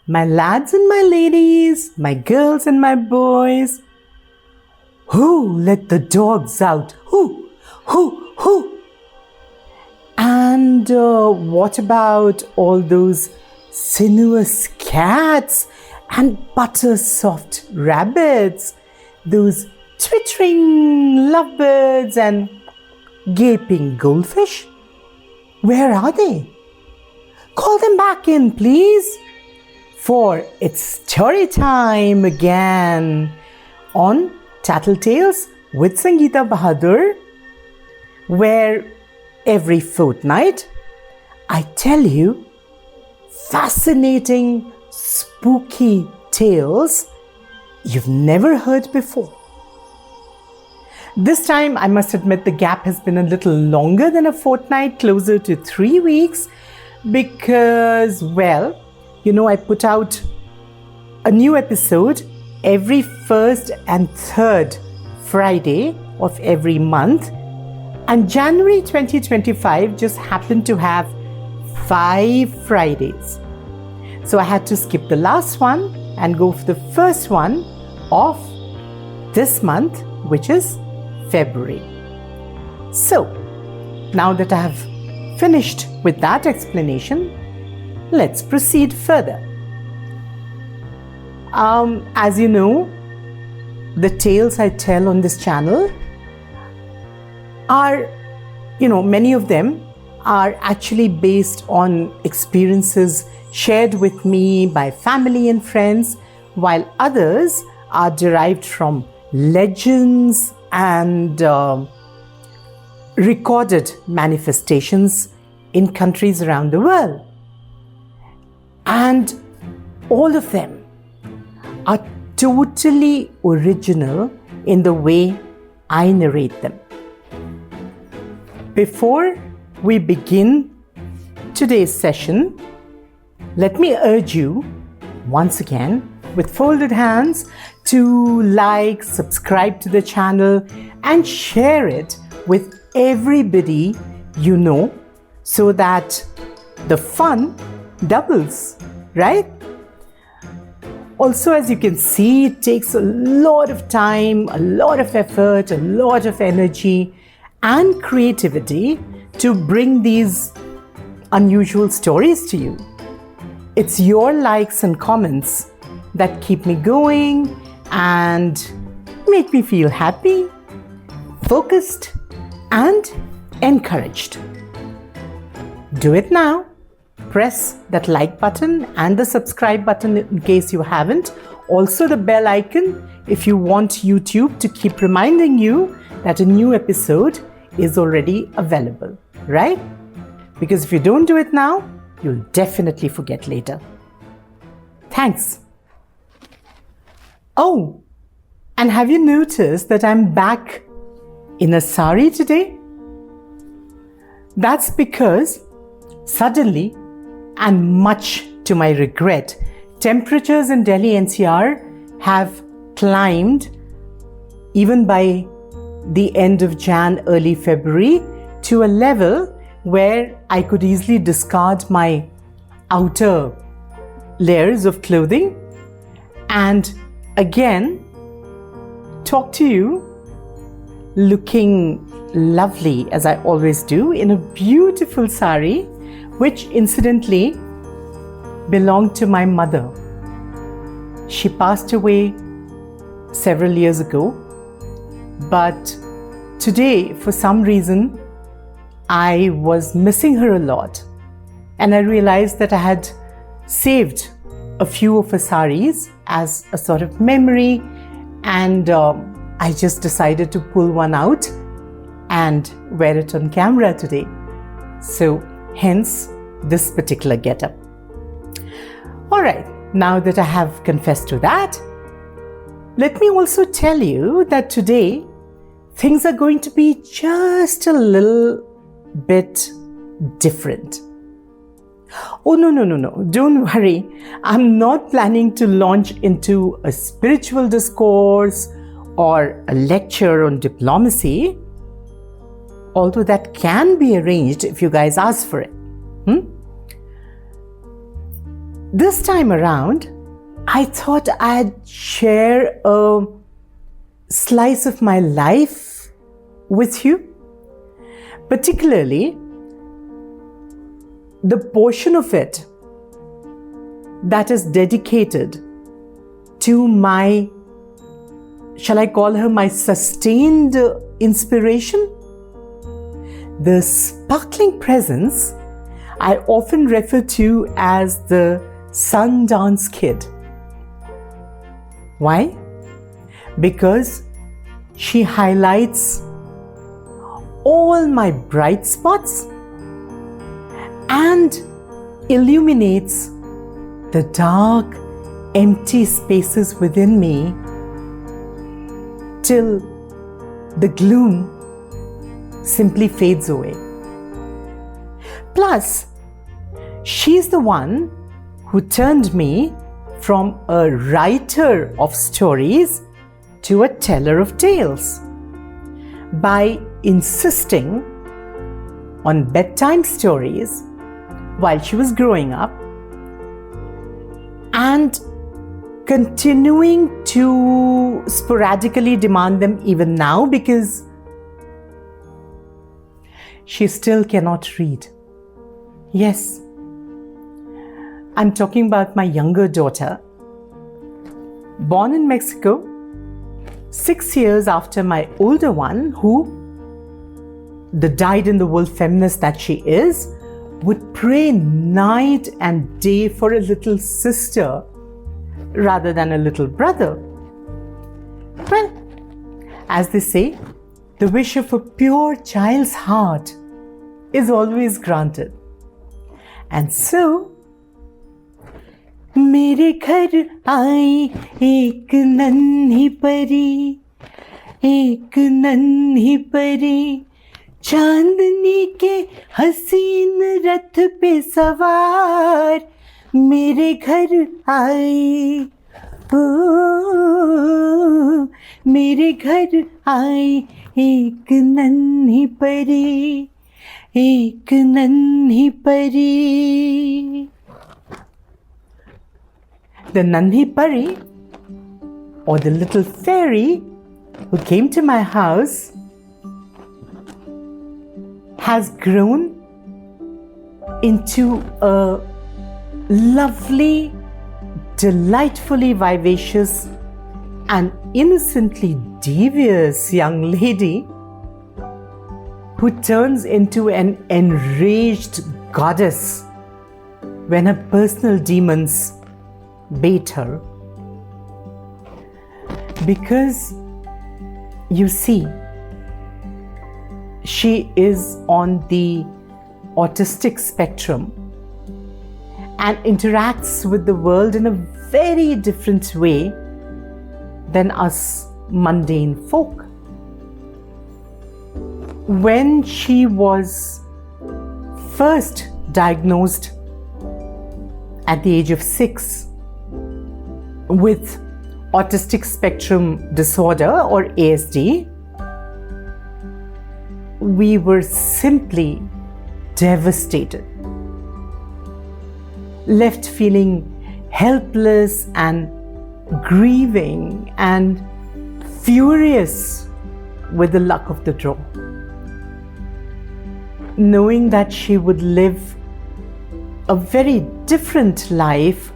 my lads and my ladies, my girls and my boys. Who let the dogs out? Who? And what about all those sinuous cats and butter soft rabbits, those twittering lovebirds and gaping goldfish? Where are they? Call them back in, please, for it's story time again on Tattle Tales with Sangeeta Bahadur, where every fortnight I tell you fascinating, spooky tales you've never heard before. This time, I must admit, the gap has been a little longer than a fortnight, closer to 3 weeks, because, well, I put out a new episode every first and third Friday of every month, and January 2025 just happened to have 5 Fridays. So I had to skip the last one and go for the first one of this month, which is February. So, now that I have finished with that explanation, let's proceed further. As you know, the tales I tell on this channel are, many of them are actually based on experiences shared with me by family and friends, while others are derived from legends and recorded manifestations in countries around the world. And all of them are totally original in the way I narrate them. Before we begin today's session, let me urge you once again with folded hands to like, subscribe to the channel and share it with everybody you know so that the fun doubles, right? Also, as you can see, it takes a lot of time, a lot of effort, a lot of energy and creativity to bring these unusual stories to you. It's your likes and comments that keep me going and make me feel happy, focused, and encouraged. Do it now. Press that like button and the subscribe button in case you haven't. Also the bell icon if you want YouTube to keep reminding you that a new episode is already available, right? Because if you don't do it now, you'll definitely forget later. Thanks. Oh, and have you noticed that I'm back in a sari today? That's because suddenly, and much to my regret, temperatures in Delhi NCR have climbed even by the end of Jan, early February, to a level where I could easily discard my outer layers of clothing and again talk to you looking lovely as I always do in a beautiful sari, which incidentally belonged to my mother. She passed away several years ago, but today, for some reason, I was missing her a lot, and I realized that I had saved a few of her saris as a sort of memory, and I just decided to pull one out and wear it on camera today. So hence this particular getup. All right, now that I have confessed to that, let me also tell you that today things are going to be just a little bit different. Oh, no, don't worry. I'm not planning to launch into a spiritual discourse or a lecture on diplomacy, although that can be arranged if you guys ask for it. this time around, I thought I'd share a slice of my life with you, particularly the portion of it that is dedicated to my, shall I call her my sustained inspiration? The sparkling presence I often refer to as the Sundance Kid. Why? Because she highlights all my bright spots and illuminates the dark, empty spaces within me till the gloom simply fades away. Plus, she's the one who turned me from a writer of stories to a teller of tales by insisting on bedtime stories while she was growing up and continuing to sporadically demand them even now because she still cannot read. Yes, I'm talking about my younger daughter, born in Mexico, 6 years after my older one, who, the dyed-in-the-wool feminist that she is, would pray night and day for a little sister rather than a little brother. Well, as they say, the wish of a pure child's heart is always granted. And so, मेरे घर आई एक नन्ही परी, एक नन्ही परी, चांदनी के हसीन रथ पे सवार मेरे घर आई, ओ मेरे घर आई एक नन्ही परी, एक नन्ही परी. The Nandhi Pari, or the little fairy who came to my house, has grown into a lovely, delightfully vivacious and innocently devious young lady who turns into an enraged goddess when her personal demons bait her. Because, you see, she is on the autistic spectrum and interacts with the world in a very different way than us mundane folk. When she was first diagnosed at the age of 6 with Autistic Spectrum Disorder, or ASD, we were simply devastated, left feeling helpless and grieving and furious with the luck of the draw, knowing that she would live a very different life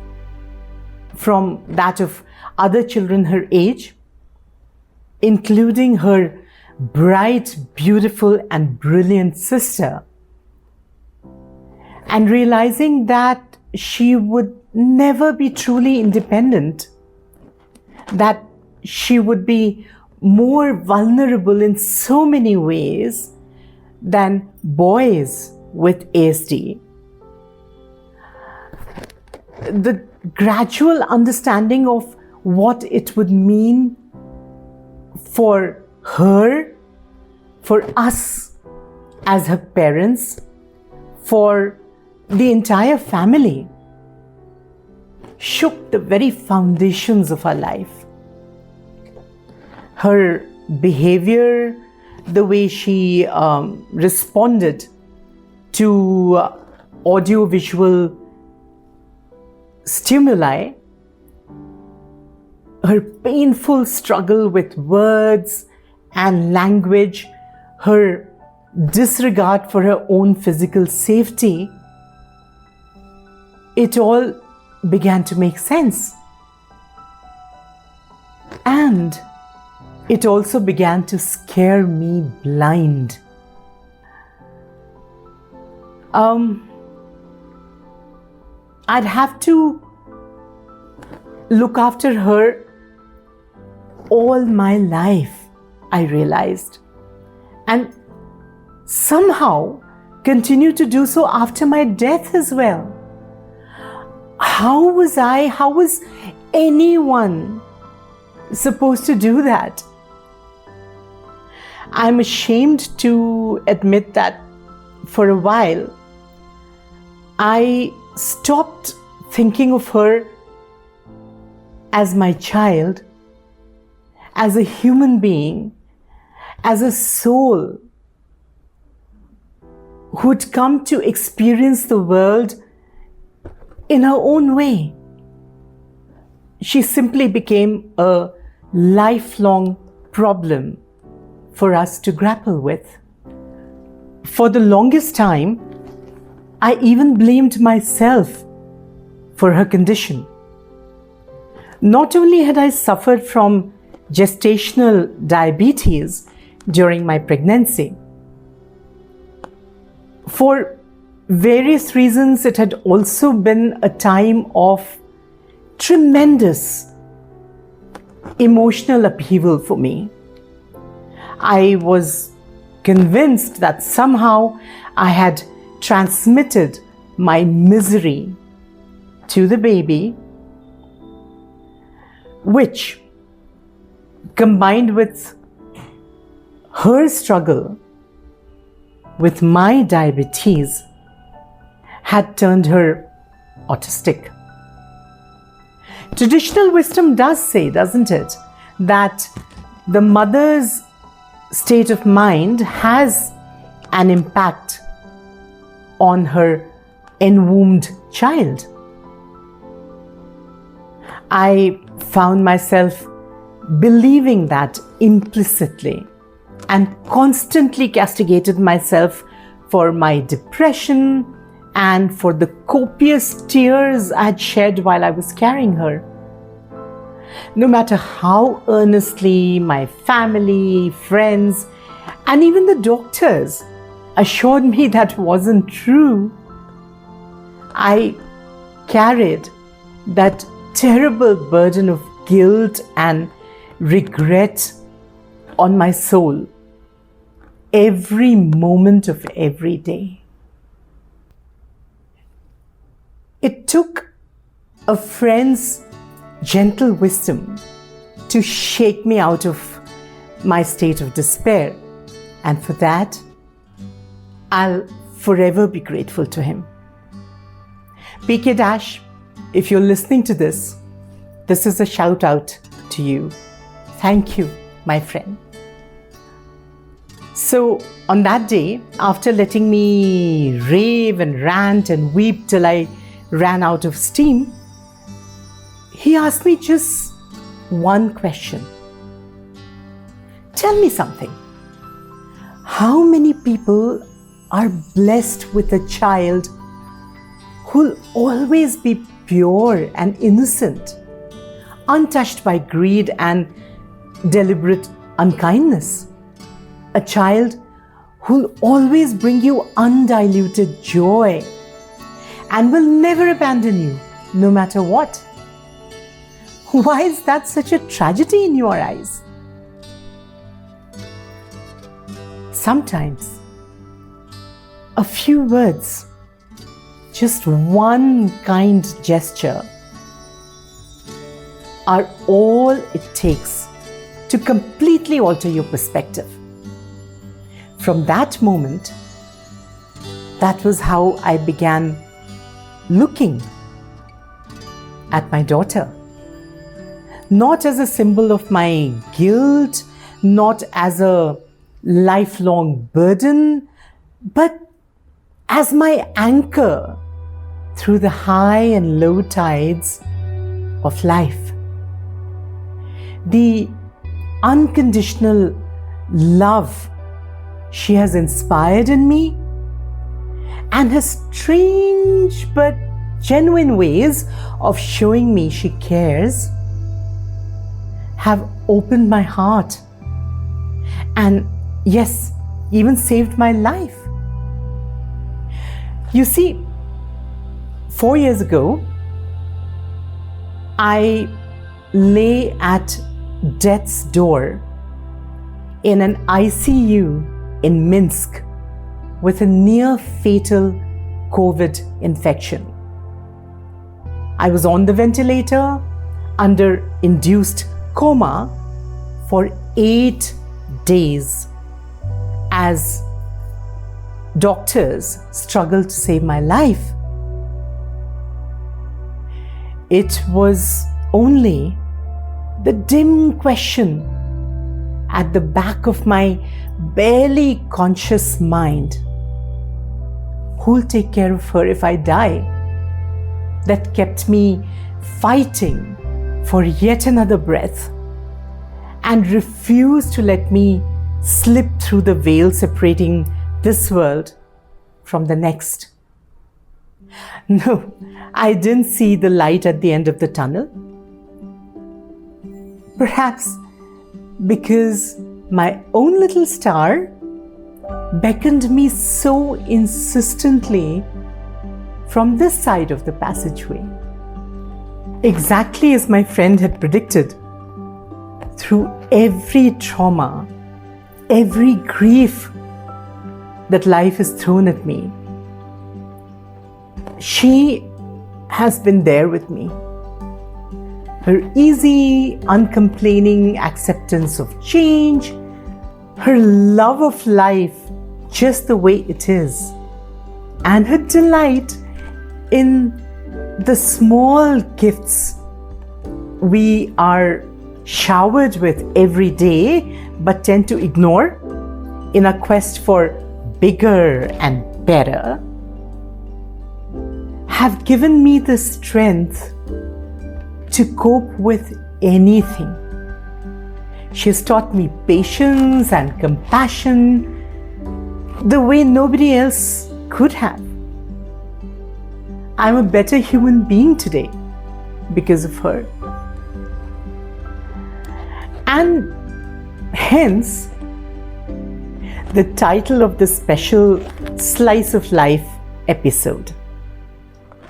from that of other children her age, including her bright, beautiful and brilliant sister, and realizing that she would never be truly independent, that she would be more vulnerable in so many ways than boys with ASD. The gradual understanding of what it would mean for her, for us as her parents, for the entire family, shook the very foundations of her life. Her behavior, the way she responded to audio-visual stimuli, her painful struggle with words and language, her disregard for her own physical safety, it all began to make sense. And it also began to scare me blind. I'd have to look after her all my life, I realized, and somehow continue to do so after my death as well. How was anyone supposed to do that? I'm ashamed to admit that for a while, I stopped thinking of her as my child, as a human being, as a soul who'd come to experience the world in her own way. She simply became a lifelong problem for us to grapple with. For the longest time, I even blamed myself for her condition. Not only had I suffered from gestational diabetes during my pregnancy, for various reasons, it had also been a time of tremendous emotional upheaval for me. I was convinced that somehow I had transmitted my misery to the baby, which, combined with her struggle with my diabetes, had turned her autistic. Traditional wisdom does say, doesn't it, that the mother's state of mind has an impact on her enwombed child. I found myself believing that implicitly and constantly castigated myself for my depression and for the copious tears I had shed while I was carrying her. No matter how earnestly my family, friends, and even the doctors assured me that wasn't true, I carried that terrible burden of guilt and regret on my soul every moment of every day. It took a friend's gentle wisdom to shake me out of my state of despair, and for that, I'll forever be grateful to him. PK Dash, if you're listening to this, this is a shout out to you. Thank you, my friend. So on that day, after letting me rave and rant and weep till I ran out of steam, he asked me just one question. Tell me something. How many people are blessed with a child who'll always be pure and innocent, untouched by greed and deliberate unkindness? A child who'll always bring you undiluted joy and will never abandon you, no matter what. Why is that such a tragedy in your eyes? Sometimes, a few words, just one kind gesture, are all it takes to completely alter your perspective. From that moment, that was how I began looking at my daughter. Not as a symbol of my guilt, not as a lifelong burden, but as my anchor through the high and low tides of life. The unconditional love she has inspired in me, and her strange but genuine ways of showing me she cares have opened my heart and, yes, even saved my life. You see, 4 years ago, I lay at death's door in an ICU in Minsk with a near fatal COVID infection. I was on the ventilator under induced coma for 8 days as doctors struggled to save my life. It was only the dim question at the back of my barely conscious mind, who'll take care of her if I die, that kept me fighting for yet another breath and refused to let me slip through the veil separating this world from the next. No, I didn't see the light at the end of the tunnel. Perhaps because my own little star beckoned me so insistently from this side of the passageway. Exactly as my friend had predicted, through every trauma, every grief that life has thrown at me, she has been there with me. Her easy, uncomplaining acceptance of change, her love of life just the way it is, and her delight in the small gifts we are showered with every day but tend to ignore in a quest for bigger and better, have given me the strength to cope with anything. She has taught me patience and compassion the way nobody else could have. I'm a better human being today because of her. And hence, the title of this special Slice of Life episode.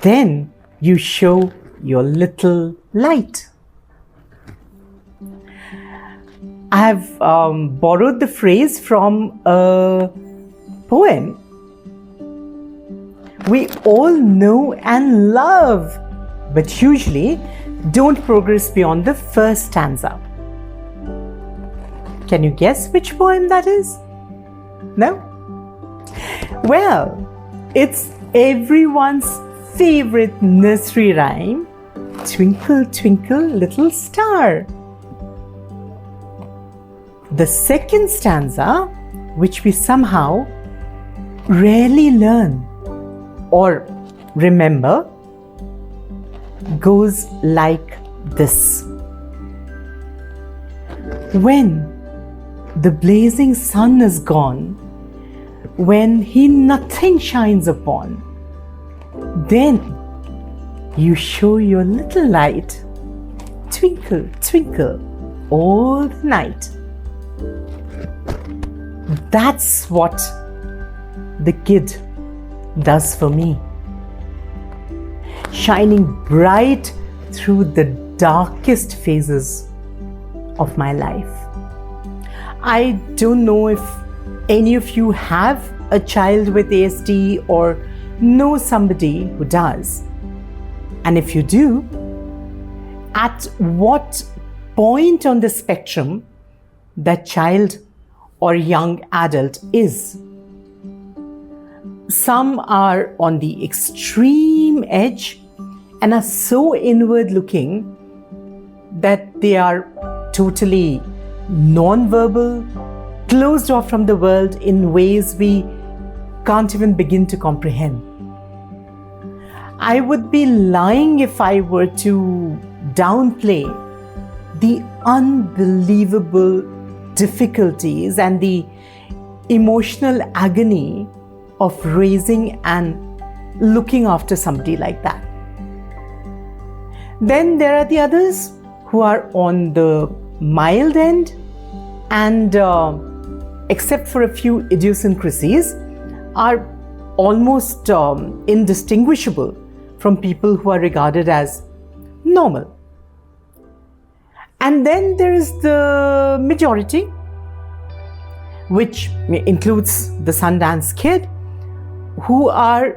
Then you show your little light. I have borrowed the phrase from a poem we all know and love, but usually don't progress beyond the first stanza. Can you guess which poem that is? No? Well, it's everyone's favorite nursery rhyme, Twinkle, Twinkle, Little Star. The second stanza, which we somehow rarely learn or remember, goes like this. When the blazing sun is gone, when he nothing shines upon, then you show your little light, twinkle, twinkle, all the night. That's what the kid does for me, shining bright through the darkest phases of my life. I don't know if any of you have a child with ASD or know somebody who does. And if you do, at what point on the spectrum that child or young adult is. Some are on the extreme edge and are so inward looking that they are totally non-verbal, closed off from the world in ways we can't even begin to comprehend. I would be lying if I were to downplay the unbelievable difficulties and the emotional agony of raising and looking after somebody like that. Then there are the others who are on the mild end and except for a few idiosyncrasies are almost indistinguishable from people who are regarded as normal. And then there is the majority, which includes the Sundance Kid, who are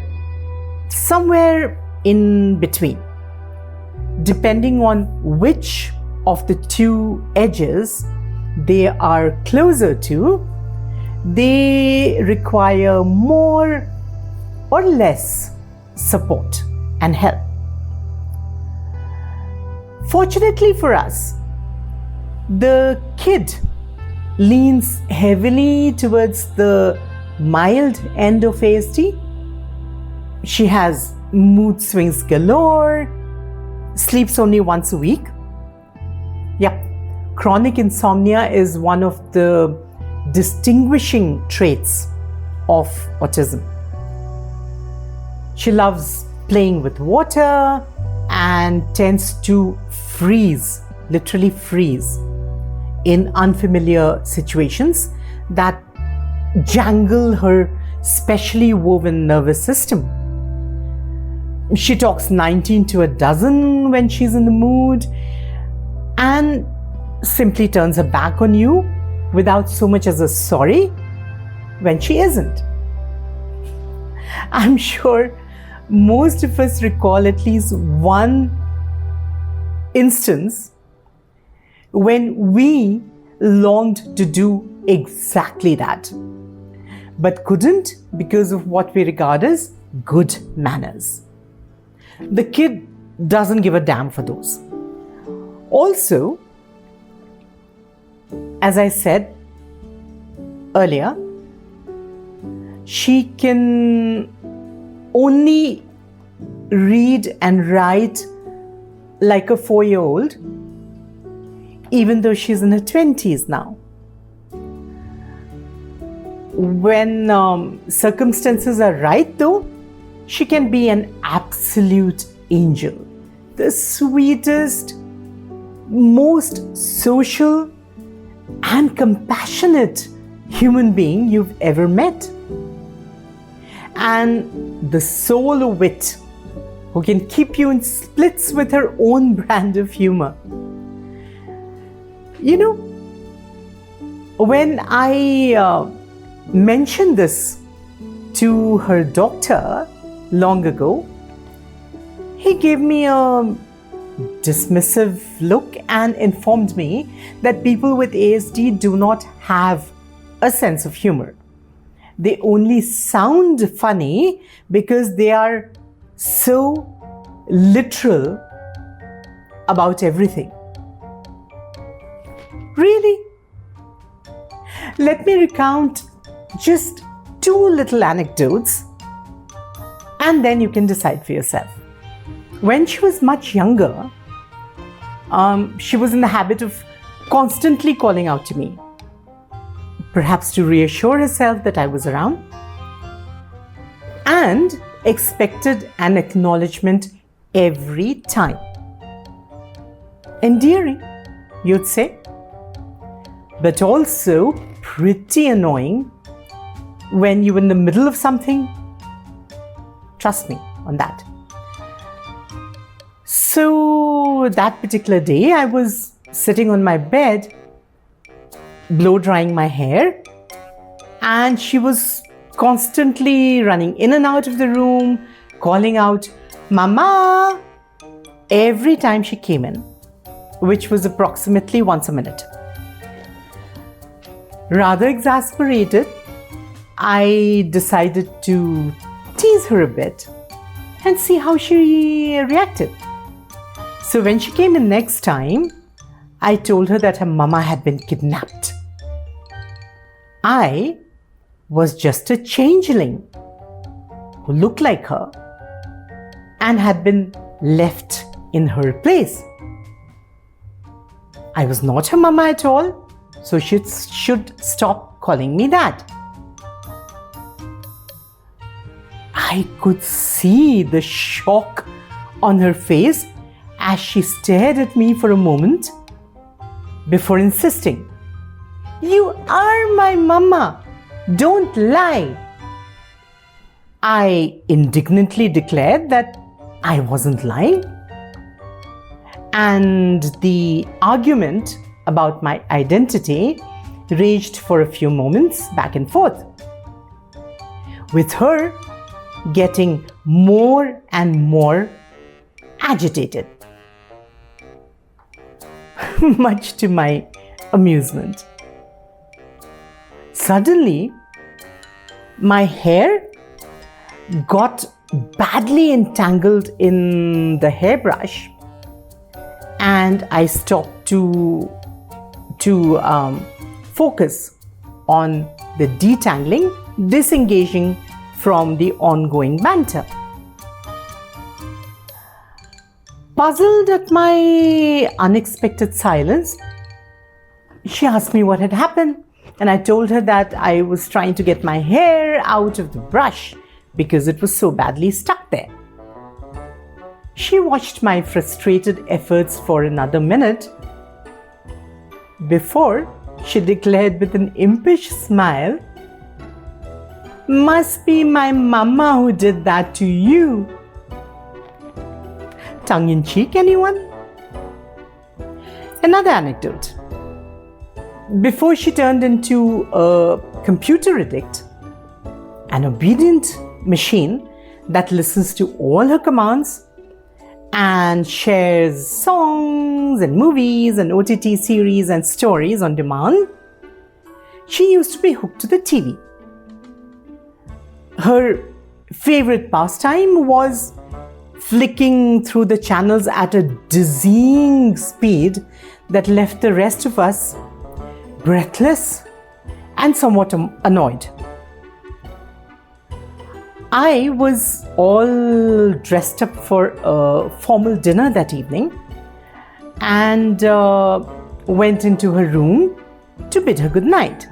somewhere in between. Depending on which of the two edges they are closer to, they require more or less support and help. Fortunately for us, the kid leans heavily towards the mild end of ASD. She has mood swings galore, sleeps only once a week. Yep, chronic insomnia is one of the distinguishing traits of autism. She loves playing with water and tends to freeze, literally freeze, in unfamiliar situations that jangle her specially woven nervous system. She talks 19 to a dozen when she's in the mood and simply turns her back on you without so much as a sorry when she isn't. I'm sure most of us recall at least one instance when we longed to do exactly that, but couldn't because of what we regard as good manners. The kid doesn't give a damn for those. Also, as I said earlier, she can only read and write like a 4-year-old, even though she's in her 20s now. When circumstances are right, though, she can be an absolute angel, the sweetest, most social and compassionate human being you've ever met. And the soul of wit who can keep you in splits with her own brand of humor. You know, when I mentioned this to her doctor long ago, he gave me a dismissive look and informed me that people with ASD do not have a sense of humor. They only sound funny because they are so literal about everything. Really? Let me recount just 2 little anecdotes and then you can decide for yourself. When she was much younger, she was in the habit of constantly calling out to me, perhaps to reassure herself that I was around, and expected an acknowledgement every time. Endearing, you'd say, but also pretty annoying when you're in the middle of something. Trust me on that. So that particular day, I was sitting on my bed, blow drying my hair, and she was constantly running in and out of the room, calling out, "Mama," every time she came in, which was approximately once a minute. Rather exasperated, I decided to tease her a bit and see how she reacted. So when she came in next time, I told her that her mama had been kidnapped. I was just a changeling who looked like her and had been left in her place. I was not her mama at all, so she should stop calling me that. I could see the shock on her face as she stared at me for a moment before insisting, "You are my mama, don't lie." I indignantly declared that I wasn't lying, and the argument about my identity raged for a few moments back and forth, with her getting more and more agitated, much to my amusement. Suddenly, my hair got badly entangled in the hairbrush, and I stopped to focus on the detangling, disengaging from the ongoing banter. Puzzled at my unexpected silence, she asked me what had happened, and I told her that I was trying to get my hair out of the brush because it was so badly stuck there. She watched my frustrated efforts for another minute before she declared with an impish smile, "Must be my mama who did that to you." Tongue in cheek, anyone? Another anecdote. Before she turned into a computer addict, an obedient machine that listens to all her commands and shares songs and movies and OTT series and stories on demand, she used to be hooked to the TV. Her favorite pastime was flicking through the channels at a dizzying speed that left the rest of us breathless and somewhat annoyed. I was all dressed up for a formal dinner that evening and went into her room to bid her good night,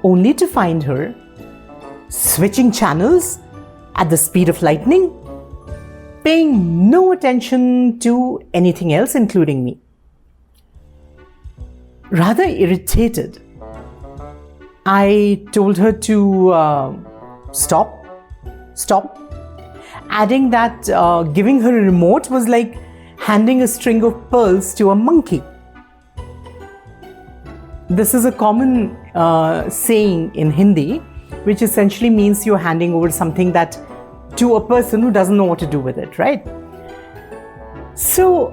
only to find her switching channels at the speed of lightning, paying no attention to anything else, including me. Rather irritated, I told her to stop, adding that giving her a remote was like handing a string of pearls to a monkey. This is a common saying in Hindi, which essentially means you're handing over something that to a person who doesn't know what to do with it, right? So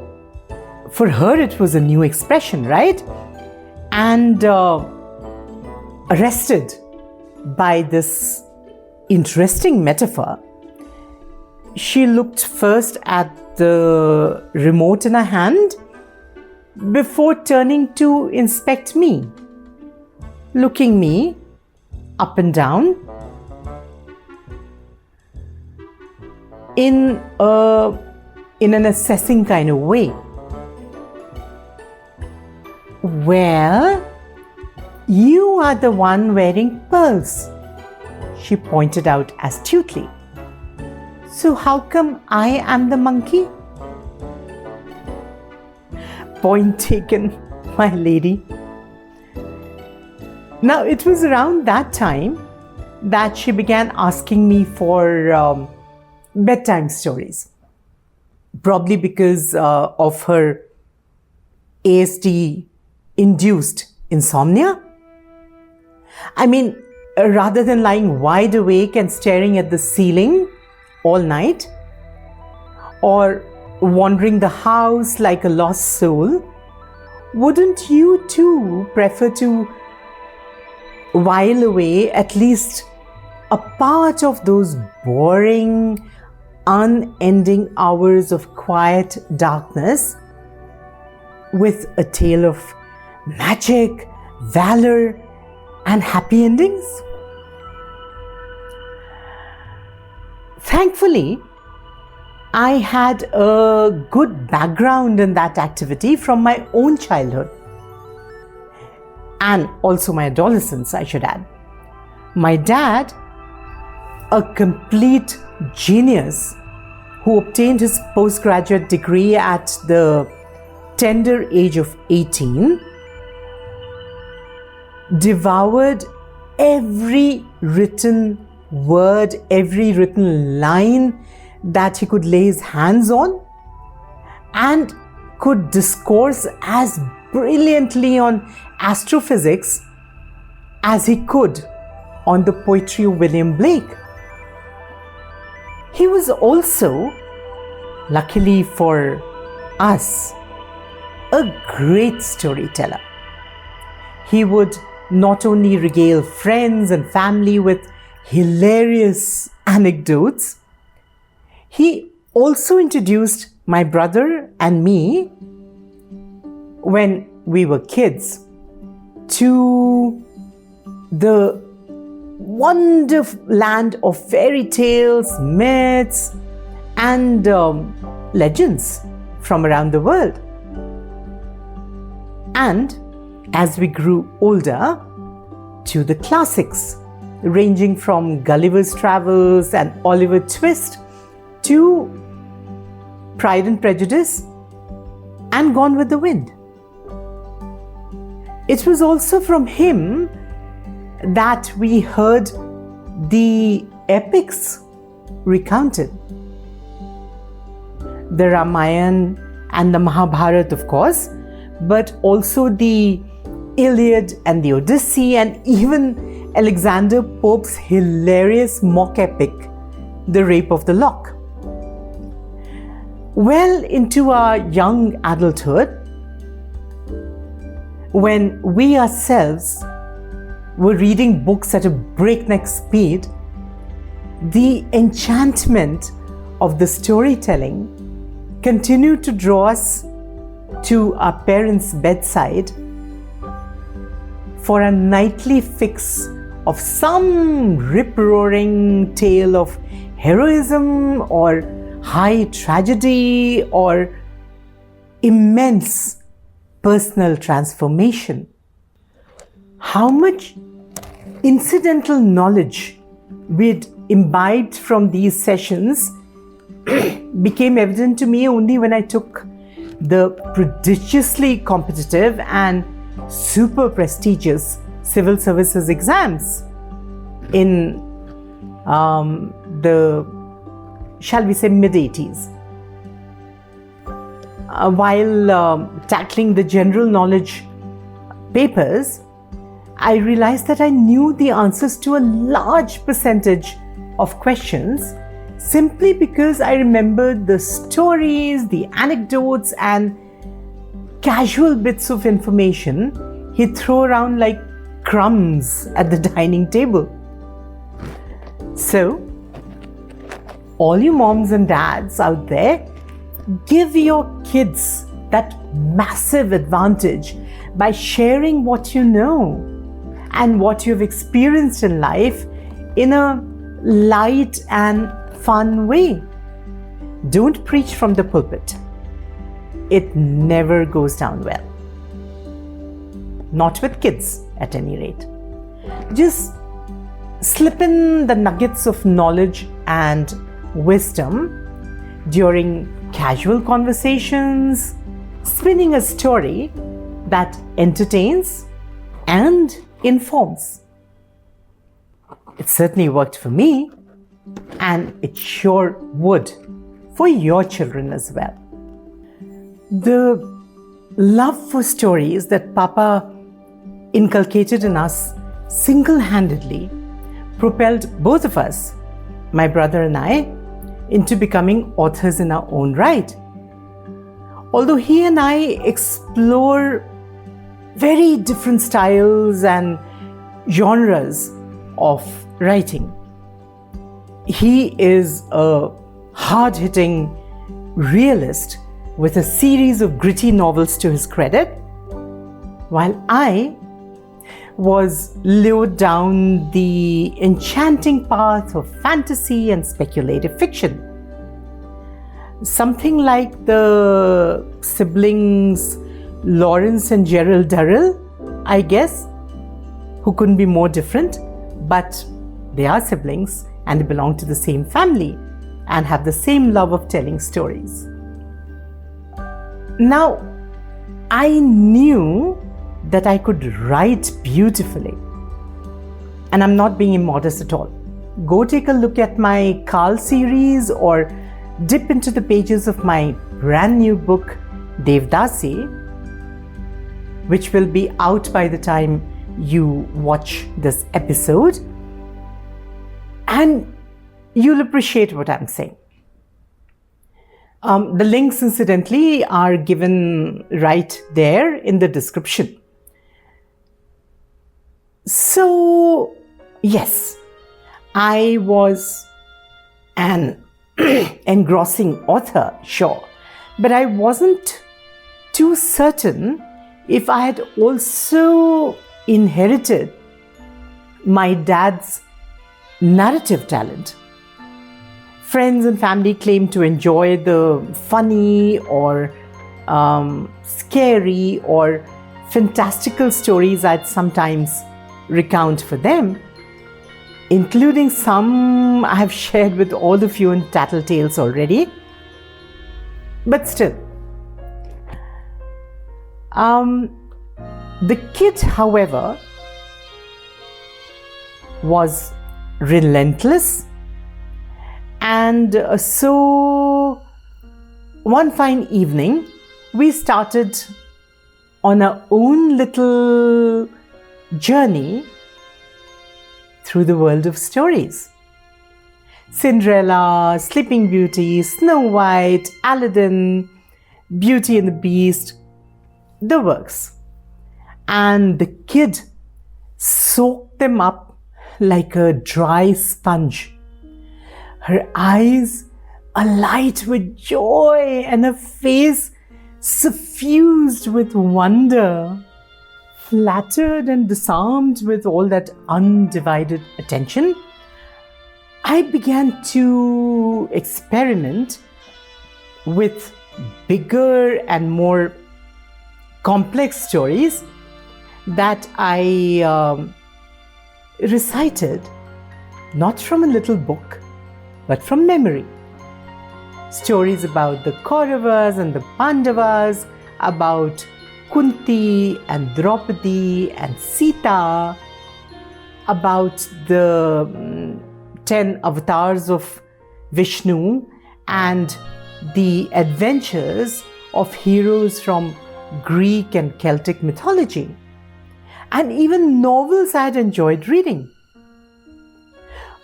for her, it was a new expression, right? And arrested by this interesting metaphor, she looked first at the remote in her hand before turning to inspect me, looking me up and down in an assessing kind of way. "Well, you are the one wearing pearls," she pointed out astutely. "So how come I am the monkey?" Point taken, my lady. Now, it was around that time that she began asking me for bedtime stories, probably because of her ASD-induced insomnia. I mean, rather than lying wide awake and staring at the ceiling all night, or wandering the house like a lost soul, wouldn't you too prefer to while away at least a part of those boring, unending hours of quiet darkness with a tale of magic, valor, and happy endings? Thankfully, I had a good background in that activity from my own childhood and also my adolescence, I should add. My dad, a complete genius who obtained his postgraduate degree at the tender age of 18, devoured every written word, every written line that he could lay his hands on, and could discourse as brilliantly on astrophysics as he could on the poetry of William Blake. He was also, luckily for us, a great storyteller. He would not only regale friends and family with hilarious anecdotes, he also introduced my brother and me, when we were kids, to the wonderful land of fairy tales, myths, and legends from around the world. And as we grew older, to the classics, ranging from Gulliver's Travels and Oliver Twist to Pride and Prejudice and Gone with the Wind. It was also from him that we heard the epics recounted. The Ramayana and the Mahabharata, of course, but also the Iliad and the Odyssey, and even Alexander Pope's hilarious mock epic, The Rape of the Lock. Well into our young adulthood, when we ourselves were reading books at a breakneck speed, the enchantment of the storytelling continued to draw us to our parents' bedside for a nightly fix of some rip-roaring tale of heroism or high tragedy or immense personal transformation. How much incidental knowledge we'd imbibed from these sessions became evident to me only when I took the prodigiously competitive and super prestigious civil services exams in the, shall we say, mid-80s. While tackling the general knowledge papers, I realized that I knew the answers to a large percentage of questions simply because I remembered the stories, the anecdotes, and casual bits of information he'd throw around like crumbs at the dining table. So, all you moms and dads out there, give your kids that massive advantage by sharing what you know and what you've experienced in life in a light and fun way. Don't preach from the pulpit. It never goes down well. Not with kids, at any rate. Just slip in the nuggets of knowledge and wisdom during casual conversations, spinning a story that entertains and informs. It certainly worked for me, and it sure would for your children as well. The love for stories that Papa inculcated in us single-handedly propelled both of us, my brother and I, into becoming authors in our own right. Although he and I explore very different styles and genres of writing. He is a hard-hitting realist with a series of gritty novels to his credit, while I was lured down the enchanting path of fantasy and speculative fiction. something like the siblings Lawrence and Gerald Durrell, I guess, who couldn't be more different, but they are siblings and they belong to the same family and have the same love of telling stories. Now, I knew that I could write beautifully, and I'm not being immodest at all. Go take a look at my Carl series or dip into the pages of my brand new book, Devdasi, which will be out by the time you watch this episode, and you'll appreciate what I'm saying. The links, incidentally, are given right there in the description. So, yes, I was an engrossing author, sure, but I wasn't too certain if I had also inherited my dad's narrative talent. Friends and family claim to enjoy the funny or scary or fantastical stories I'd sometimes recount for them, including some I have shared with all of you in Tattle Tales already. But still, the kid, however, was relentless. And so one fine evening, we started on our own little journey through the world of stories. Cinderella, Sleeping Beauty, Snow White, Aladdin, Beauty and the Beast, the works. And the kid soaked them up like a dry sponge. Her eyes alight with joy and her face suffused with wonder. Flattered and disarmed with all that undivided attention, I began to experiment with bigger and more complex stories that I recited not from a little book, but from memory. Stories about the Kauravas and the Pandavas, about Kunti and Draupadi and Sita, about the 10 avatars of Vishnu and the adventures of heroes from Greek and Celtic mythology, and even novels I had enjoyed reading.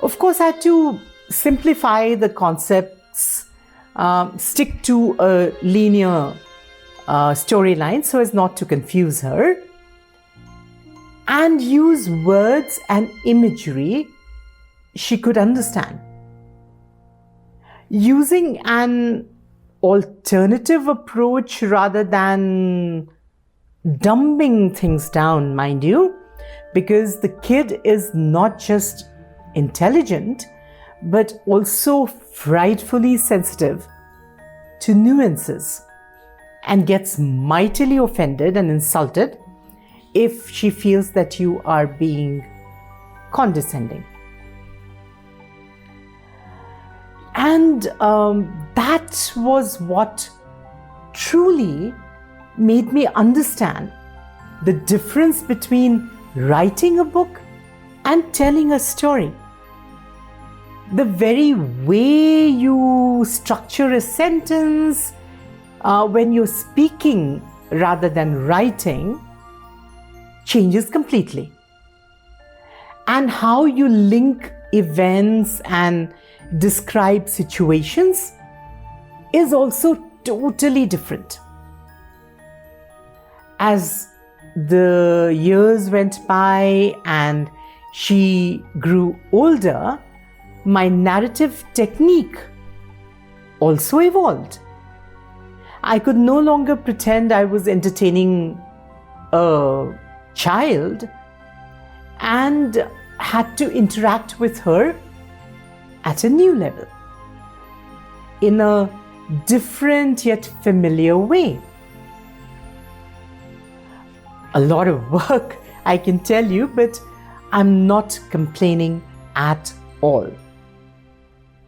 Of course, I had to simplify the concepts, stick to a linear storyline so as not to confuse her, and use words and imagery she could understand. Using an alternative approach rather than dumbing things down, mind you, because the kid is not just intelligent, but also frightfully sensitive to nuances and gets mightily offended and insulted if she feels that you are being condescending. And that was what truly made me understand the difference between writing a book and telling a story. The very way you structure a sentence when you're speaking rather than writing changes completely. And how you link events and describe situations is also totally different. As the years went by and she grew older, my narrative technique also evolved. I could no longer pretend I was entertaining a child and had to interact with her at a new level, in a different yet familiar way. A lot of work, I can tell you, but I'm not complaining at all.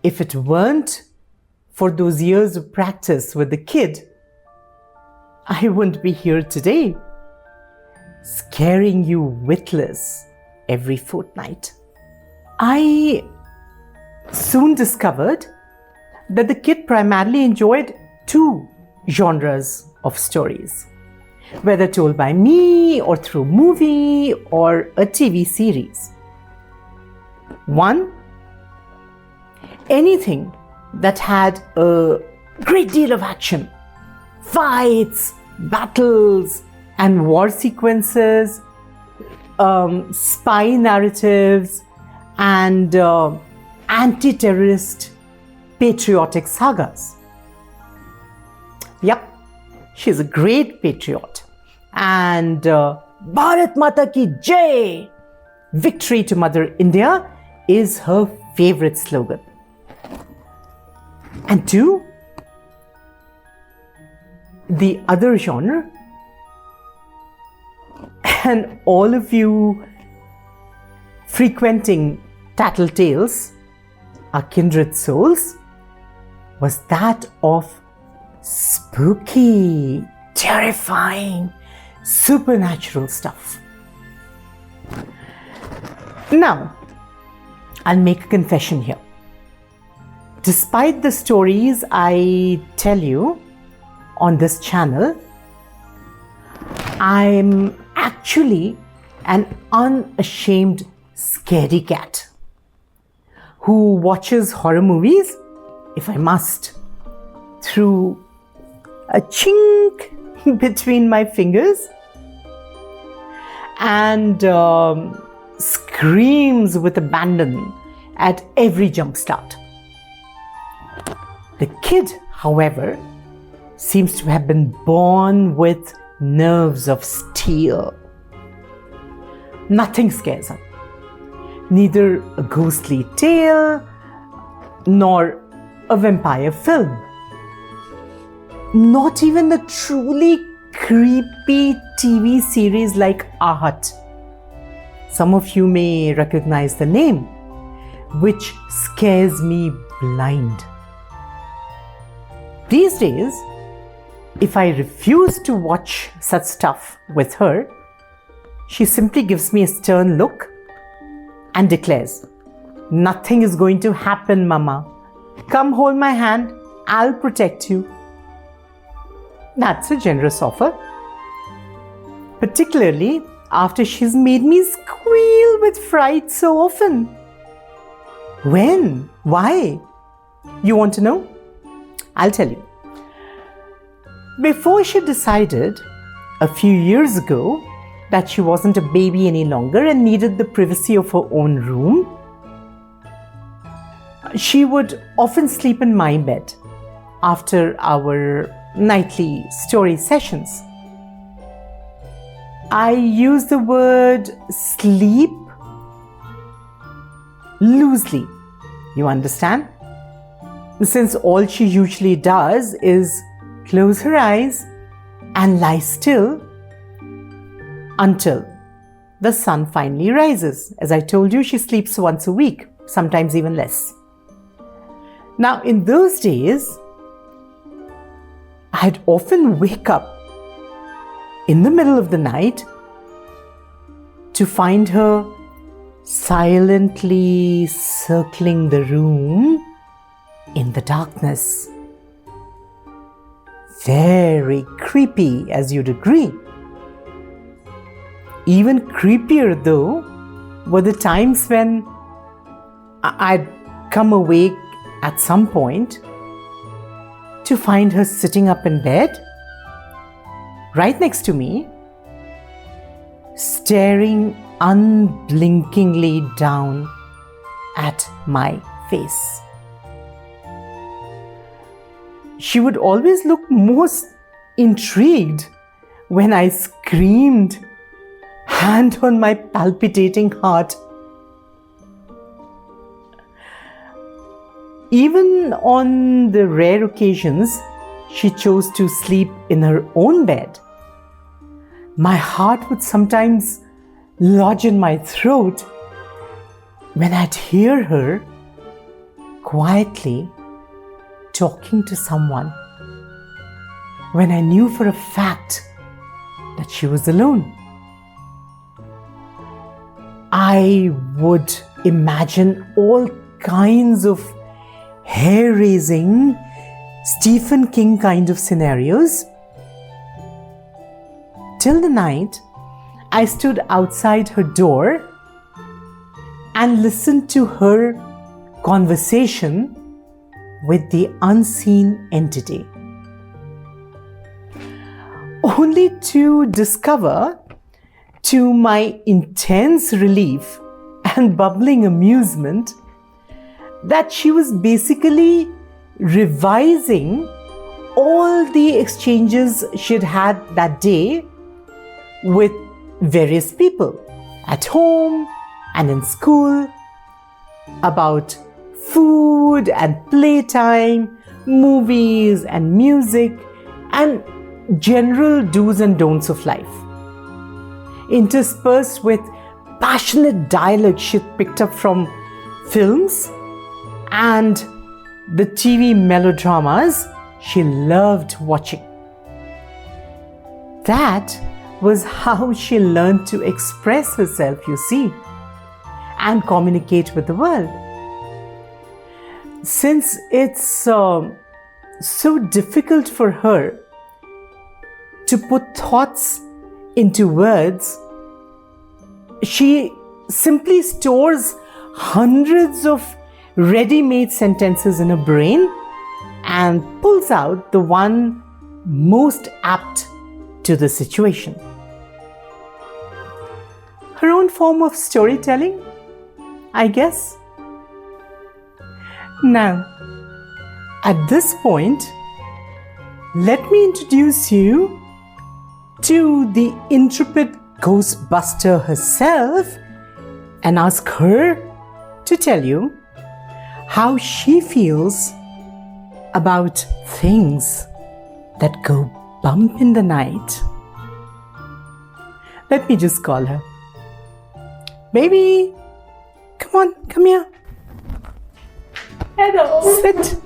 If it weren't for those years of practice with the kid, I wouldn't be here today, scaring you witless every fortnight. I soon discovered that the kid primarily enjoyed two genres of stories, whether told by me or through movie or a TV series. One, anything that had a great deal of action, fights, battles, and war sequences, spy narratives, and anti-terrorist patriotic sagas. Yep, she's a great patriot. And Bharat Mata Ki Jai, victory to Mother India, is her favorite slogan. And two, the other genre, and all of you frequenting Tattle Tales are kindred souls, was that of spooky, terrifying, supernatural stuff. Now, I'll make a confession here. Despite the stories I tell you on this channel, I'm actually an unashamed scaredy cat who watches horror movies, if I must, through a chink between my fingers, and screams with abandon at every jump start. The kid, however, seems to have been born with nerves of steel. Nothing scares her. Neither a ghostly tale nor a vampire film. Not even a truly creepy TV series like Ahat. Some of you may recognize the name, which scares me blind. These days, if I refuse to watch such stuff with her, she simply gives me a stern look and declares, "Nothing is going to happen, Mama. Come hold my hand, I'll protect you." That's a generous offer, particularly after she's made me squeal with fright so often. When? Why? You want to know? I'll tell you. Before she decided a few years ago that she wasn't a baby any longer and needed the privacy of her own room, she would often sleep in my bed after our nightly story sessions. I use the word sleep loosely, you understand? Since all she usually does is close her eyes and lie still until the sun finally rises. As I told you, she sleeps once a week, sometimes even less. Now, in those days, I'd often wake up in the middle of the night to find her silently circling the room in the darkness. Very creepy, as you'd agree. Even creepier, though, were the times when I'd come awake at some point to find her sitting up in bed, right next to me, staring unblinkingly down at my face. She would always look most intrigued when I screamed, hand on my palpitating heart. Even on the rare occasions she chose to sleep in her own bed, my heart would sometimes lodge in my throat when I'd hear her quietly talking to someone, when I knew for a fact that she was alone. I would imagine all kinds of hair-raising Stephen King kind of scenarios, till the night I stood outside her door and listened to her conversation with the unseen entity, only to discover, to my intense relief and bubbling amusement, that she was basically revising all the exchanges she'd had that day with various people at home and in school about food and playtime, movies and music, and general do's and don'ts of life, interspersed with passionate dialogue she'd picked up from films and the TV melodramas she loved watching. That was how she learned to express herself, you see, and communicate with the world. Since it's so difficult for her to put thoughts into words, she simply stores hundreds of ready-made sentences in her brain and pulls out the one most apt to the situation. Her own form of storytelling, I guess. Now, at this point, let me introduce you to the intrepid Ghostbuster herself and ask her to tell you how she feels about things that go bump in the night. Let me just call her. Baby, come on, come here. Hello. Sit.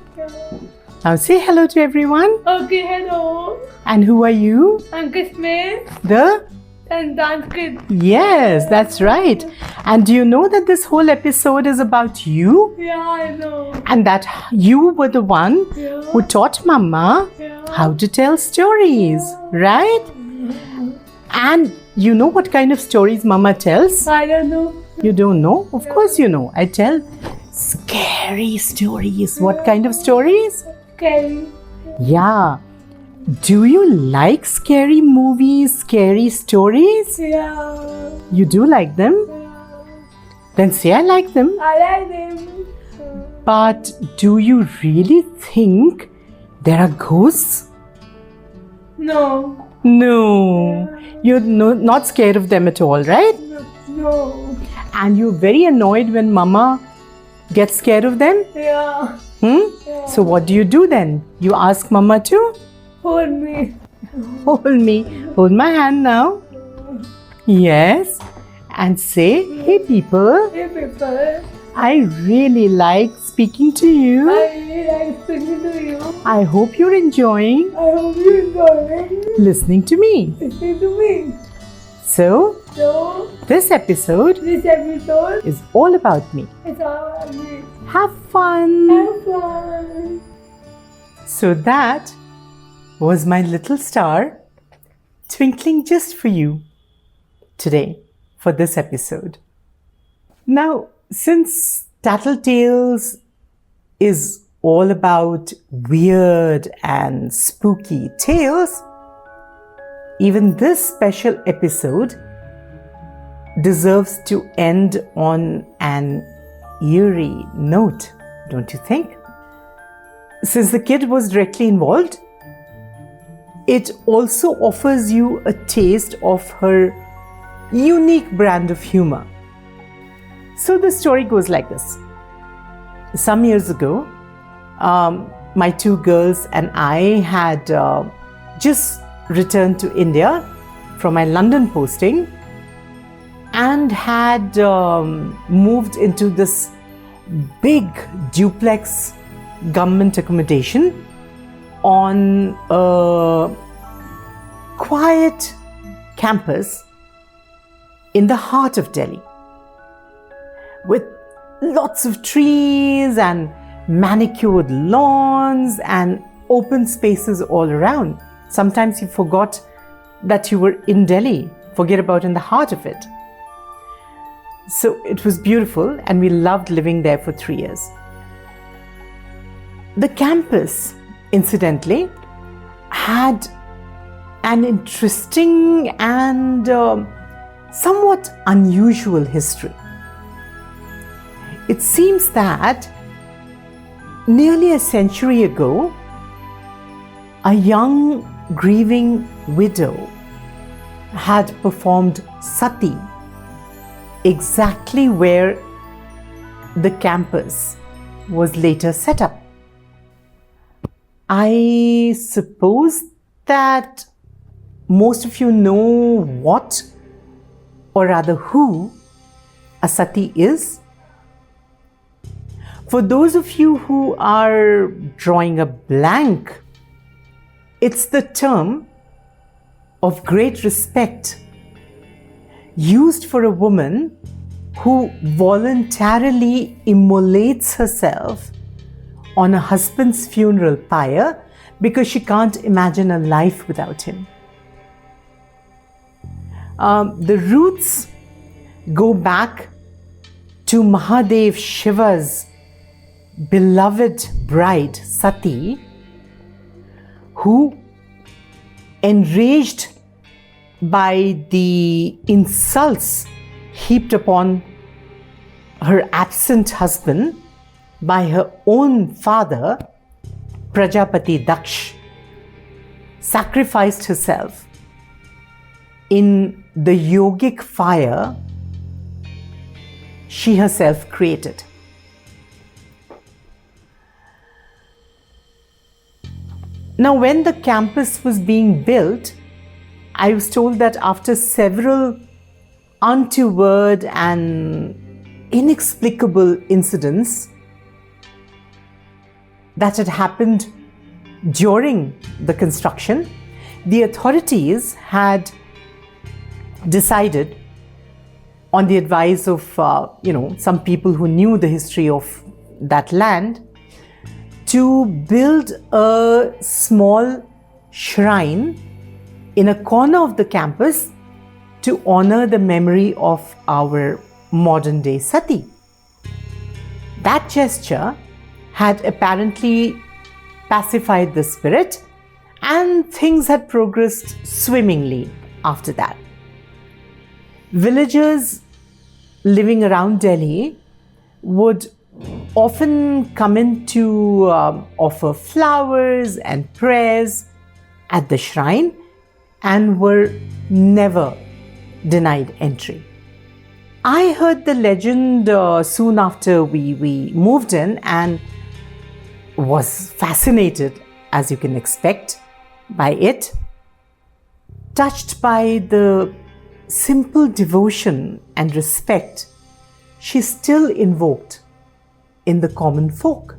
Now say hello to everyone. Okay, hello. And who are you? Uncle Smith The? and dance kid. Yes, that's right. And do you know that this whole episode is about you? Yeah, I know. And that you were the one who taught Mama how to tell stories, right? And you know what kind of stories Mama tells? I don't know. You don't know? Of course you know. I tell scary stories. What kind of stories? Scary. Yeah. Do you like scary movies, scary stories? Yeah. You do like them? Then say I like them. I like them. But do you really think there are ghosts? No. No. You're not scared of them at all, right? No. And you're very annoyed when Mama gets scared of them? Yeah. Yeah. So what do you do then? You ask Mama to Hold me. hold me. Hold my hand now. Yes. And say, hey people, Hey people. I really like speaking to you. I really like speaking to you. I hope you're enjoying I hope you enjoy listening to me. listening to me. So, So, this episode this episode is all about me. is all about me. Have fun. Have fun. So that was my little star twinkling just for you today for this episode. Now, since Tattle Tales is all about weird and spooky tales, even this special episode deserves to end on an eerie note, don't you think? Since the kid was directly involved, it also offers you a taste of her unique brand of humor. So the story goes like this. Some years ago, My two girls and I had just returned to India from my London posting and had moved into this big duplex government accommodation on a quiet campus in the heart of Delhi, with lots of trees and manicured lawns and open spaces all around. Sometimes you forgot that you were in Delhi, forget about in the heart of it. So it was beautiful, and we loved living there for 3 years. The campus, incidentally, had an interesting and somewhat unusual history. It seems that nearly a century ago, a young grieving widow had performed sati exactly where the campus was later set up. I suppose that most of you know what, or rather who, a sati is. For those of you who are drawing a blank, it's the term of great respect used for a woman who voluntarily immolates herself on a husband's funeral pyre because she can't imagine a life without him. The roots go back to Mahadev Shiva's beloved bride Sati, who, enraged by the insults heaped upon her absent husband by her own father, Prajapati Daksh, sacrificed herself in the yogic fire she herself created. Now, when the campus was being built, I was told that after several untoward and inexplicable incidents that had happened during the construction, the authorities had decided, on the advice of some people who knew the history of that land, to build a small shrine in a corner of the campus to honor the memory of our modern day Sati. That gesture had apparently pacified the spirit, and things had progressed swimmingly after that. Villagers living around Delhi would often come in to offer flowers and prayers at the shrine and were never denied entry. I heard the legend soon after we moved in and was fascinated, as you can expect, by it, touched by the simple devotion and respect she still invoked in the common folk.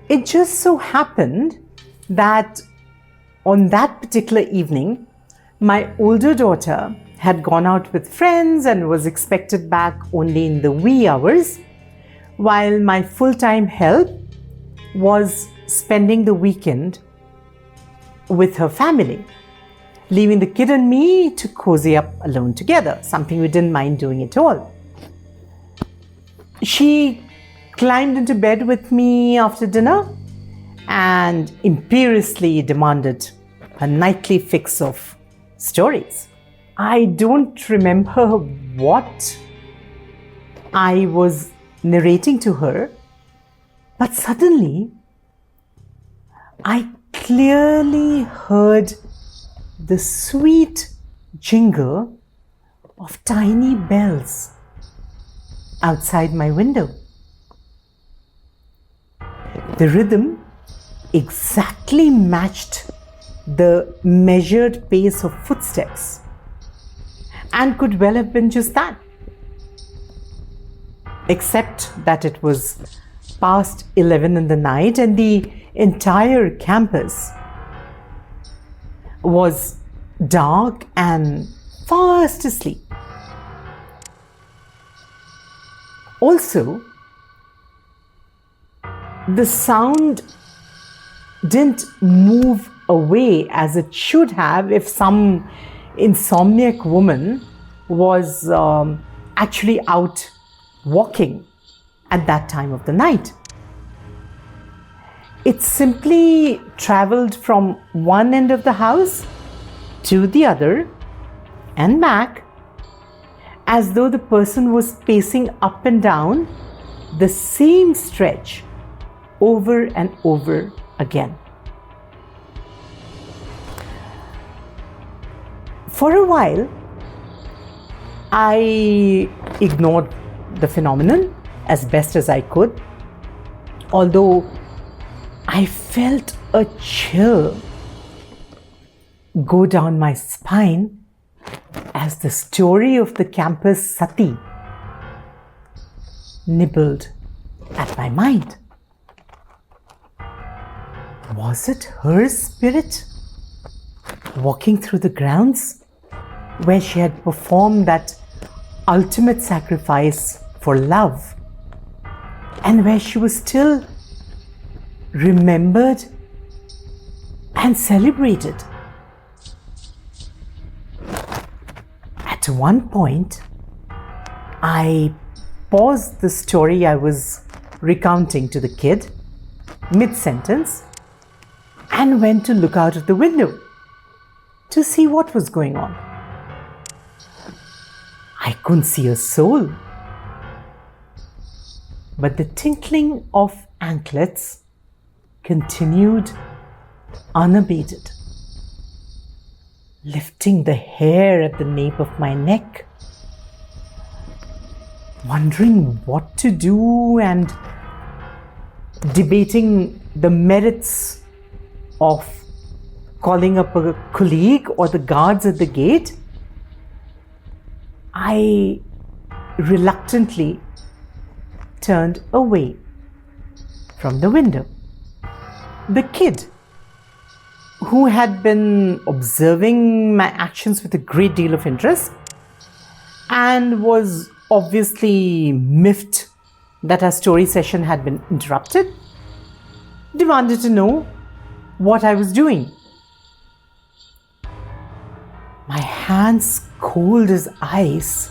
It just so happened that on that particular evening, my older daughter had gone out with friends and was expected back only in the wee hours, while my full-time help was spending the weekend with her family, leaving the kid and me to cozy up alone together, something we didn't mind doing at all. She climbed into bed with me after dinner and imperiously demanded a nightly fix of stories. I don't remember what I was narrating to her, but suddenly I clearly heard the sweet jingle of tiny bells outside my window. The rhythm exactly matched the measured pace of footsteps and could well have been just that, except that it was past 11 in the night and the entire campus was dark and fast asleep. Also, the sound didn't move away as it should have if some insomniac woman was actually out walking at that time of the night. It simply traveled from one end of the house to the other and back, as though the person was pacing up and down the same stretch over and over again. For a while, I ignored the phenomenon as best as I could, although I felt a chill go down my spine as the story of the campus Sati nibbled at my mind. Was it her spirit walking through the grounds where she had performed that ultimate sacrifice for love, and where she was still remembered and celebrated? At one point, I paused the story I was recounting to the kid mid-sentence and went to look out of the window to see what was going on. I couldn't see a soul, but the tinkling of anklets continued unabated, lifting the hair at the nape of my neck, wondering what to do and debating the merits of calling up a colleague or the guards at the gate. I reluctantly turned away from the window. The kid, who had been observing my actions with a great deal of interest and was obviously miffed that our story session had been interrupted, demanded to know what I was doing. My hands cold as ice,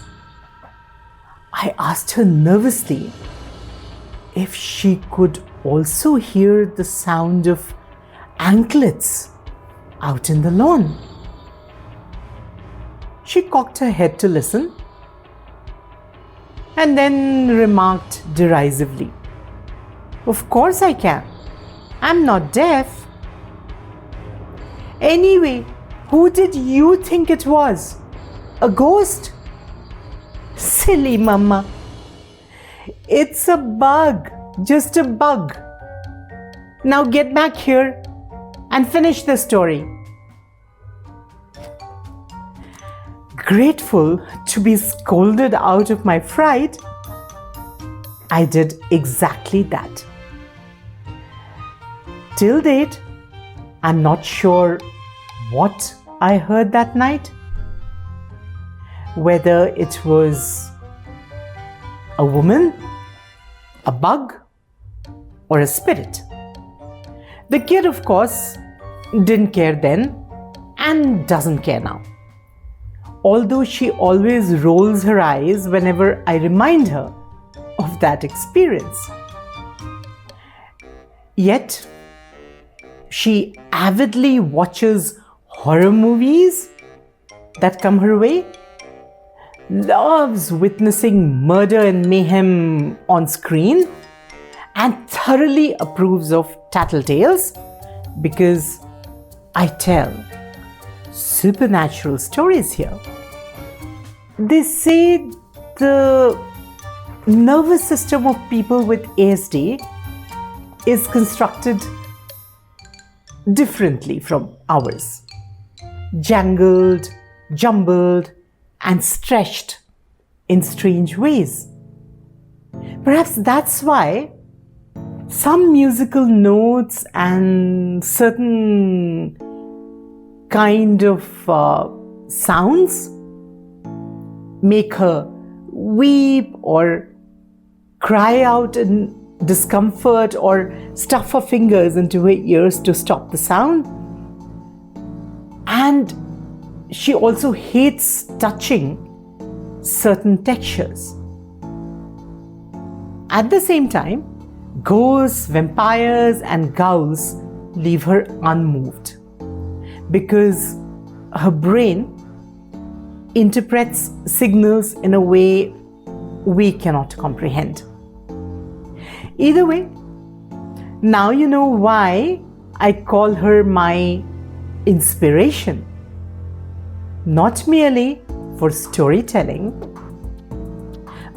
I asked her nervously if she could also hear the sound of anklets out in the lawn. She cocked her head to listen and then remarked derisively, "Of course I can. I'm not deaf. Anyway, who did you think it was? A ghost? Silly mama. It's a bug, just a bug. Now get back here and finish the story." Grateful to be scolded out of my fright, I did exactly that. Till date, I'm not sure what I heard that night, whether it was a woman, a bug, or a spirit. The kid, of course, didn't care then and doesn't care now, although she always rolls her eyes whenever I remind her of that experience. Yet, she avidly watches horror movies that come her way, loves witnessing murder and mayhem on screen, and thoroughly approves of Tattle Tales because I tell supernatural stories here. They say the nervous system of people with ASD is constructed differently from ours. Jangled, jumbled, and stretched in strange ways. Perhaps that's why some musical notes and certain kind of sounds make her weep or cry out in discomfort or stuff her fingers into her ears to stop the sound. And she also hates touching certain textures. At the same time, ghosts, vampires, and ghouls leave her unmoved because her brain interprets signals in a way we cannot comprehend. Either way, now you know why I call her my inspiration. Not merely for storytelling,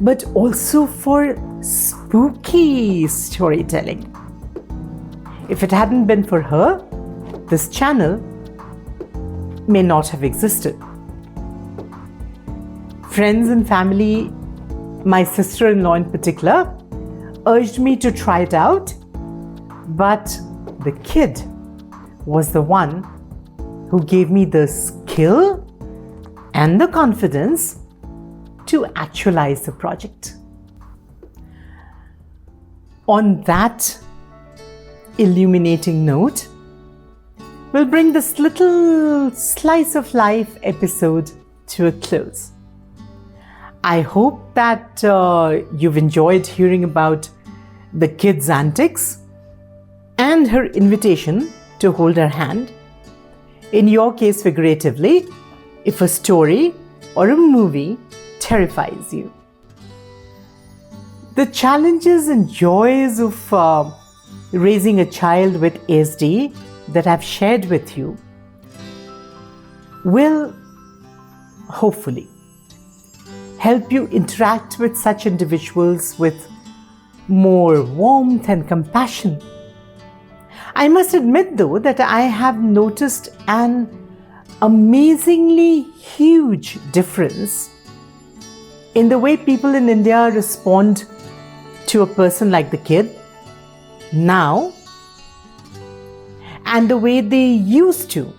but also for spooky storytelling. If it hadn't been for her, this channel may not have existed. Friends and family, my sister-in-law in particular, urged me to try it out, but the kid was the one who gave me the skill and the confidence to actualize the project. On that illuminating note, we'll bring this little slice of life episode to a close. I hope that you've enjoyed hearing about the kid's antics and her invitation to hold her hand. In your case, figuratively, if a story or a movie terrifies you. The challenges and joys of raising a child with ASD that I've shared with you will hopefully help you interact with such individuals with more warmth and compassion. I must admit, though, that I have noticed an amazingly huge difference in the way people in India respond to a person like the kid now and the way they used to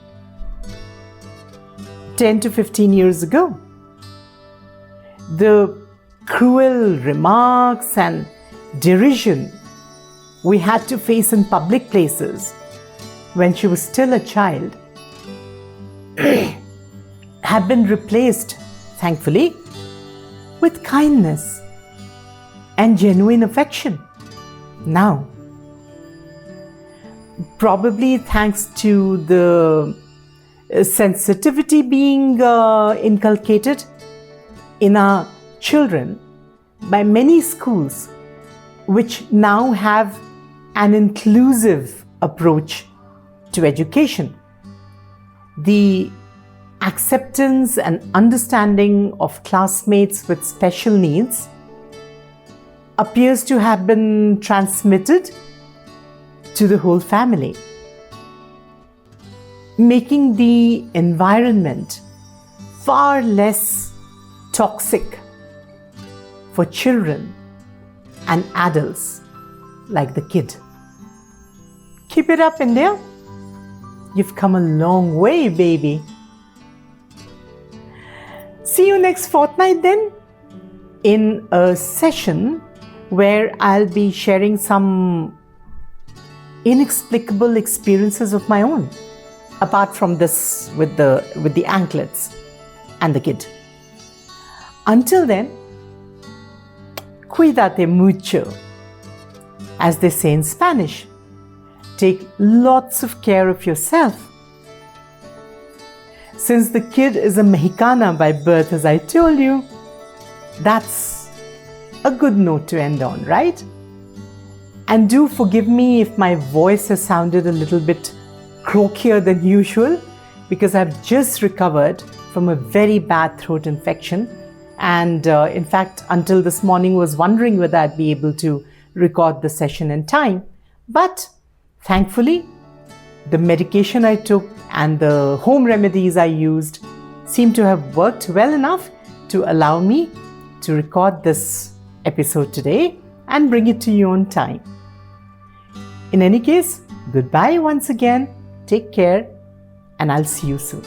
10 to 15 years ago. The cruel remarks and derision we had to face in public places when she was still a child have been replaced, thankfully, with kindness and genuine affection now. Probably thanks to the sensitivity being inculcated in our children by many schools, which now have an inclusive approach to education. The acceptance and understanding of classmates with special needs appears to have been transmitted to the whole family, making the environment far less toxic for children and adults like the kid. Keep it up, India. You've come a long way, baby. See you next fortnight then, in a session where I'll be sharing some inexplicable experiences of my own, apart from this with the anklets and the kid. Until then, cuídate mucho, as they say in Spanish. Take lots of care of yourself. Since the kid is a Mexicana by birth, as I told you, that's a good note to end on, right? And do forgive me if my voice has sounded a little bit croakier than usual, because I've just recovered from a very bad throat infection. And in fact, until this morning was wondering whether I'd be able to record the session in time. But thankfully, the medication I took and the home remedies I used seem to have worked well enough to allow me to record this episode today and bring it to you on time. In any case, goodbye once again, take care, and I'll see you soon.